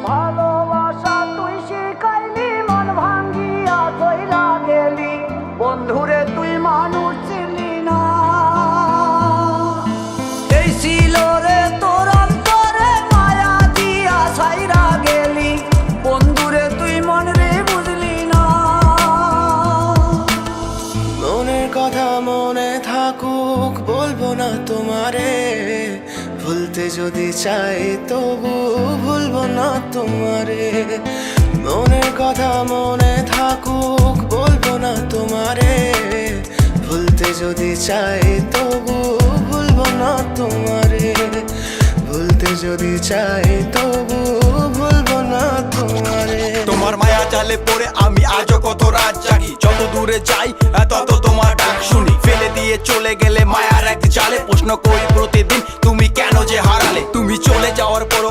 ভালোবাসা তুই শিখাইলি, মন ভাঙ্গিয়া চইলা গেলি, বন্ধুরে তুই মানুষ চিনলি না। এই ছিল রে তোর অন্তরে মায়া দিয়া ছাইরা গেলি, বন্ধুরে তুই মন রে বুঝলি না। মনের কথা মনে থাকুক বলবো না তোমারে, ভুলতে যদি চাই তবু ভুলবো না তোমারে। মনের কথা মনে থাকুক বলবো না তোমারে, ভুলতে যদি চাই তবু ভুলবো না তোমারে। ভুলতে যদি চাই তবু ভুলবো না তোমারে। তোমার মায়া জালে পড়ে আমি আজও কত রাত জাগি, যত দূরে যাই তত তোমার ডাক শুনি। ফেলে দিয়ে চলে গেলে মায়ার এক জালে, প্রশ্ন করি প্রতিদিন তুমি কেন যে হারালে। তুমি চলে যাওয়ার পরও